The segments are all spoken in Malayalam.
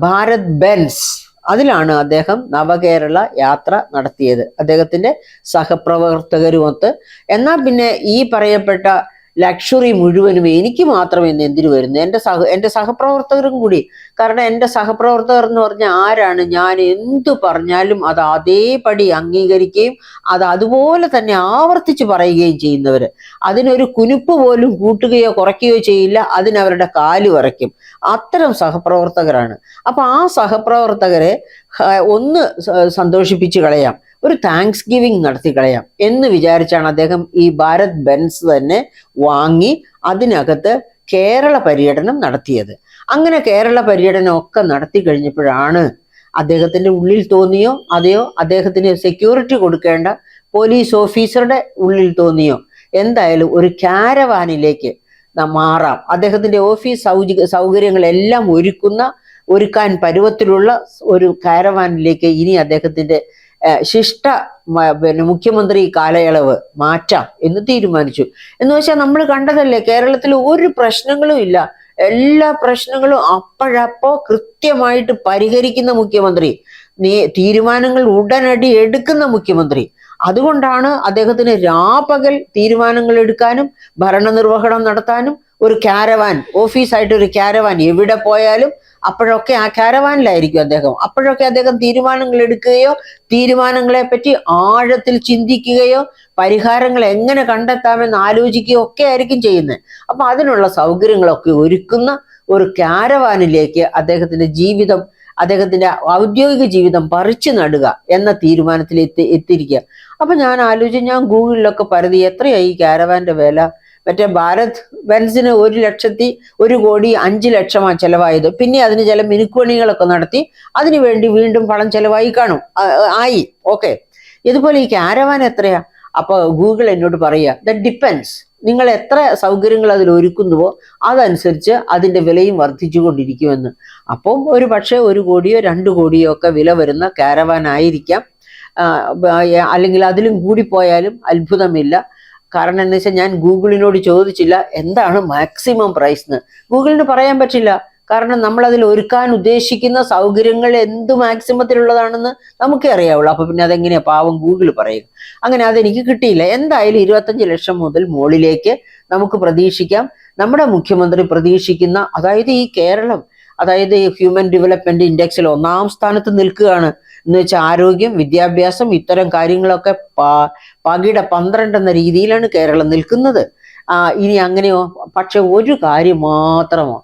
ഭാരത് ബെൻസ്, അതിലാണ് അദ്ദേഹം നവകേരള യാത്ര നടത്തിയത് അദ്ദേഹത്തിന്റെ സഹപ്രവർത്തകരുമൊത്ത്. എന്നാൽ പിന്നെ ഈ പറയപ്പെട്ട ലക്ഷറി മുഴുവനും എനിക്ക് മാത്രം എന്ന് എന്തിനു വരുന്നു? എൻ്റെ സഹപ്രവർത്തകരും കൂടി. കാരണം എൻ്റെ സഹപ്രവർത്തകർ എന്ന് പറഞ്ഞാൽ ആരാണ്? ഞാൻ എന്തു പറഞ്ഞാലും അത് അതേപടി അംഗീകരിക്കുകയും അത് അതുപോലെ തന്നെ ആവർത്തിച്ച് പറയുകയും ചെയ്യുന്നവര്. അതിനൊരു കുനിപ്പ് പോലും കൂട്ടുകയോ കുറയ്ക്കുകയോ ചെയ്യില്ല. അതിനവരുടെ കാല് വരയ്ക്കും. അത്തരം സഹപ്രവർത്തകരാണ്. അപ്പൊ ആ സഹപ്രവർത്തകരെ ഒന്ന് സന്തോഷിപ്പിച്ച് കളയാം, ഒരു താങ്ക്സ് ഗിവിങ് നടത്തി കളയാം എന്ന് വിചാരിച്ചാണ് അദ്ദേഹം ഈ ഭാരത് ബെൻസ് തന്നെ വാങ്ങി അതിനകത്ത് കേരള പര്യടനം നടത്തിയത്. അങ്ങനെ കേരള പര്യടനം ഒക്കെ നടത്തി കഴിഞ്ഞപ്പോഴാണ് അദ്ദേഹത്തിന്റെ ഉള്ളിൽ തോന്നിയോ അതെയോ അദ്ദേഹത്തിന് സെക്യൂരിറ്റി കൊടുക്കേണ്ട പോലീസ് ഓഫീസറുടെ ഉള്ളിൽ തോന്നിയോ എന്തായാലും ഒരു കാരവാനിലേക്ക് മാറാം, അദ്ദേഹത്തിന്റെ ഓഫീസ് സൗകര്യങ്ങളെല്ലാം ഒരുക്കാൻ പരുവത്തിലുള്ള ഒരു കാരവാനിലേക്ക് ഇനി അദ്ദേഹത്തിന്റെ ശിഷ്ട മുഖ്യമന്ത്രി കാലയളവ് മാറ്റാം എന്ന് തീരുമാനിച്ചു. എന്ന് വെച്ചാൽ നമ്മൾ കണ്ടതല്ലേ, കേരളത്തിൽ ഒരു പ്രശ്നങ്ങളും ഇല്ല, എല്ലാ പ്രശ്നങ്ങളും അപ്പോഴപ്പോ കൃത്യമായിട്ട് പരിഹരിക്കുന്ന മുഖ്യമന്ത്രി, തീരുമാനങ്ങൾ ഉടനടി എടുക്കുന്ന മുഖ്യമന്ത്രി. അതുകൊണ്ടാണ് അദ്ദേഹത്തിന് രാപകൽ തീരുമാനങ്ങൾ എടുക്കാനും ഭരണനിർവഹണം നടത്താനും ഒരു കാരവാൻ, ഓഫീസായിട്ട് ഒരു കാരവാൻ, എവിടെ പോയാലും അപ്പോഴൊക്കെ ആ കാരവാനിലായിരിക്കും അദ്ദേഹം. അപ്പോഴൊക്കെ അദ്ദേഹം തീരുമാനങ്ങൾ എടുക്കുകയോ തീരുമാനങ്ങളെ പറ്റി ആഴത്തിൽ ചിന്തിക്കുകയോ പരിഹാരങ്ങൾ എങ്ങനെ കണ്ടെത്താമെന്ന് ആലോചിക്കുകയോ ഒക്കെ ആയിരിക്കും ചെയ്യുന്നത്. അപ്പൊ അതിനുള്ള സൗകര്യങ്ങളൊക്കെ ഒരുക്കുന്ന ഒരു കാരവാനിലേക്ക് അദ്ദേഹത്തിന്റെ ഔദ്യോഗിക ജീവിതം പറിച്ചു നടുക എന്ന തീരുമാനത്തിൽ എത്തിയിരിക്കുക. അപ്പൊ ഞാൻ ആലോചിച്ച്, ഞാൻ ഗൂഗിളിലൊക്കെ പരതി എത്രയായി ഈ കാരവാന്റെ വില. മറ്റേ ഭാരത് ബെൻസിന് 1,05,00,000 ചെലവായത്. പിന്നെ അതിന് ചില മിനുക്കുപണികളൊക്കെ നടത്തി അതിനുവേണ്ടി വീണ്ടും പണം ചെലവായി കാണും, ആയി. ഓക്കെ, ഇതുപോലെ ഈ കാരവാൻ എത്രയാ? അപ്പൊ ഗൂഗിൾ എന്നോട് പറയുക, ദാറ്റ് ഡിപ്പെൻസ്, നിങ്ങൾ എത്ര സൗകര്യങ്ങൾ അതിൽ ഒരുക്കുന്നുവോ അതനുസരിച്ച് അതിന്റെ വിലയും വർദ്ധിച്ചുകൊണ്ടിരിക്കുമെന്ന്. അപ്പം ഒരു പക്ഷേ 1 കോടിയോ 2 കോടിയോ ഒക്കെ വില വരുന്ന കാരവാൻ ആയിരിക്കാം, അല്ലെങ്കിൽ അതിലും കൂടിപ്പോയാലും അത്ഭുതമില്ല. കാരണം എന്ന് വെച്ചാൽ ഞാൻ ഗൂഗിളിനോട് ചോദിച്ചില്ല എന്താണ് മാക്സിമം പ്രൈസ് എന്ന്. ഗൂഗിളിന് പറയാൻ പറ്റില്ല. കാരണം നമ്മൾ അതിൽ ഒരുക്കാൻ ഉദ്ദേശിക്കുന്ന സൗകര്യങ്ങൾ എന്ത് മാക്സിമത്തിലുള്ളതാണെന്ന് നമുക്കേ അറിയാവുള്ളൂ. അപ്പൊ പിന്നെ അതെങ്ങനെയാ പാവം ഗൂഗിൾ പറയുക? അങ്ങനെ അതെനിക്ക് കിട്ടിയില്ല. എന്തായാലും 25 ലക്ഷം മുതൽ മുകളിലേക്ക് നമുക്ക് പ്രതീക്ഷിക്കാം. നമ്മുടെ മുഖ്യമന്ത്രി പ്രതീക്ഷിക്കുന്ന, അതായത് ഈ കേരളം, അതായത് ഈ ഹ്യൂമൻ ഡെവലപ്മെന്റ് ഇൻഡെക്സിൽ 1-ാം സ്ഥാനത്ത് നിൽക്കുകയാണ്. എന്ന് വെച്ചാൽ ആരോഗ്യം, വിദ്യാഭ്യാസം, ഇത്തരം കാര്യങ്ങളൊക്കെ പകിട 12 എന്ന രീതിയിലാണ് കേരളം നിൽക്കുന്നത്. ഇനി അങ്ങനെയോ? പക്ഷെ ഒരു കാര്യം മാത്രമോ,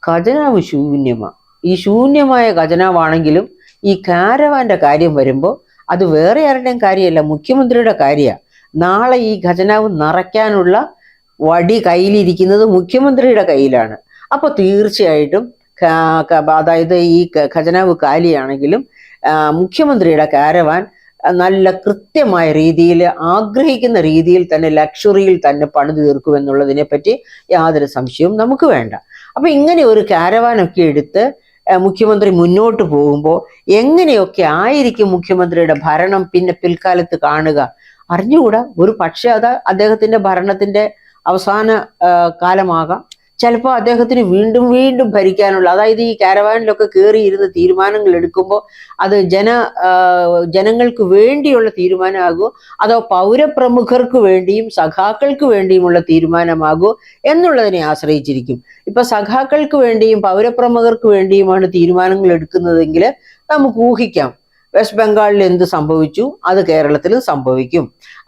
ഖജനാവ് ശൂന്യമാണ്. ഈ ശൂന്യമായ ഖജനാവാണെങ്കിലും ഈ കാരവാന്റെ കാര്യം വരുമ്പോൾ അത് വേറെ ആരുടെയും കാര്യമല്ല, മുഖ്യമന്ത്രിയുടെ കാര്യമാണ്. നാളെ ഈ ഖജനാവ് നിറയ്ക്കാനുള്ള വടി കയ്യിലിരിക്കുന്നത് മുഖ്യമന്ത്രിയുടെ കയ്യിലാണ്. അപ്പൊ തീർച്ചയായിട്ടും അതായത് ഈ ഖജനാവ് കാലിയാണെങ്കിലും മുഖ്യമന്ത്രിയുടെ കാരവാൻ നല്ല കൃത്യമായ രീതിയിൽ, ആഗ്രഹിക്കുന്ന രീതിയിൽ തന്നെ, ലക്ഷറിയിൽ തന്നെ പണി തീർക്കുമെന്നുള്ളതിനെ പറ്റി യാതൊരു സംശയവും നമുക്ക് വേണ്ട. അപ്പൊ ഇങ്ങനെ ഒരു കാരവാനൊക്കെ എടുത്ത് മുഖ്യമന്ത്രി മുന്നോട്ട് പോകുമ്പോൾ എങ്ങനെയൊക്കെ ആയിരിക്കും മുഖ്യമന്ത്രിയുടെ ഭരണം പിന്നെ പിൽക്കാലത്ത് കാണുക? അറിഞ്ഞുകൂടാ. ഒരു പക്ഷെ അത് അദ്ദേഹത്തിന്റെ ഭരണത്തിന്റെ അവസാന കാലമാകാം. ചിലപ്പോൾ അദ്ദേഹത്തിന് വീണ്ടും വീണ്ടും ഭരിക്കാനുള്ള, അതായത് ഈ കാരവാനിലൊക്കെ കയറിയിരുന്ന് തീരുമാനങ്ങൾ എടുക്കുമ്പോൾ അത് ജനങ്ങൾക്ക് വേണ്ടിയുള്ള തീരുമാനമാകുമോ അതോ പൗരപ്രമുഖർക്ക് വേണ്ടിയും സഖാക്കൾക്ക് വേണ്ടിയുമുള്ള തീരുമാനമാകുമോ എന്നുള്ളതിനെ ആശ്രയിച്ചിരിക്കും. ഇപ്പൊ സഖാക്കൾക്ക് വേണ്ടിയും പൗരപ്രമുഖർക്ക് വേണ്ടിയുമാണ് തീരുമാനങ്ങൾ എടുക്കുന്നതെങ്കിൽ നമുക്ക് ഊഹിക്കാം വെസ്റ്റ് ബംഗാളിൽ എന്ത് സംഭവിച്ചു അത് കേരളത്തിലും സംഭവിക്കും.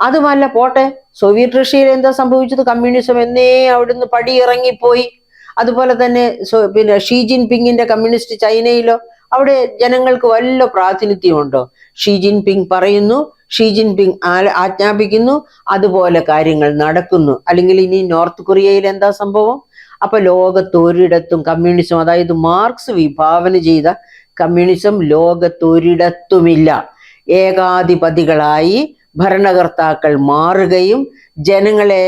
അതുമല്ല പോട്ടെ, സോവിയറ്റ് റഷ്യയിൽ എന്താ സംഭവിച്ചത്? കമ്മ്യൂണിസം എന്നേ അവിടുന്ന് പടിയിറങ്ങിപ്പോയി. അതുപോലെ തന്നെ പിന്നെ ഷീ ജിൻപിങ്ങിന്റെ കമ്മ്യൂണിസ്റ്റ് ചൈനയിലോ അവിടെ ജനങ്ങൾക്ക് വല്ല പ്രാതിനിധ്യമുണ്ടോ? ഷീ ജിൻപിങ് പറയുന്നു, ഷീ ജിൻപിങ് ആജ്ഞാപിക്കുന്നു, അതുപോലെ കാര്യങ്ങൾ നടക്കുന്നു. അല്ലെങ്കിൽ ഇനി നോർത്ത് കൊറിയയിൽ എന്താ സംഭവം? അപ്പൊ ലോകത്തൊരിടത്തും കമ്മ്യൂണിസം, അതായത് മാർക്സ് വിഭാവന ചെയ്ത കമ്മ്യൂണിസം ലോകത്തൊരിടത്തുമില്ല. ഏകാധിപതികളായി ഭരണകർത്താക്കൾ മാറുകയും ജനങ്ങളെ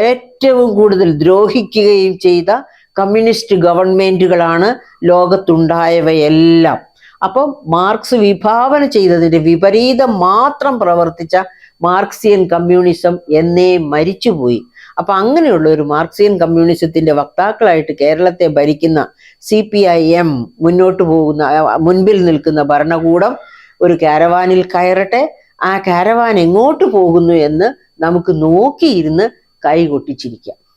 ഏറ്റവും കൂടുതൽ ദ്രോഹിക്കുകയും ചെയ്ത കമ്മ്യൂണിസ്റ്റ് ഗവൺമെന്റുകളാണ് ലോകത്തുണ്ടായവയെല്ലാം. അപ്പം മാർക്സ് വിഭാവന ചെയ്തതിന്റെ വിപരീതം മാത്രം പ്രവർത്തിച്ച മാർക്സിയൻ കമ്മ്യൂണിസം എന്നേ മരിച്ചുപോയി. അപ്പൊ അങ്ങനെയുള്ള ഒരു മാർക്സിയൻ കമ്മ്യൂണിസത്തിന്റെ വക്താക്കളായിട്ട് കേരളത്തെ ഭരിക്കുന്ന CPIM മുന്നോട്ട് പോകുന്ന മുൻപിൽ നിൽക്കുന്ന ഭരണകൂടം ഒരു കാരവാനിൽ കയറട്ടെ. ആ കാരവാൻ എങ്ങോട്ട് പോകുന്നു എന്ന് നമുക്ക് നോക്കിയിരുന്ന് കൈകൊട്ടിച്ചിരിക്കാം.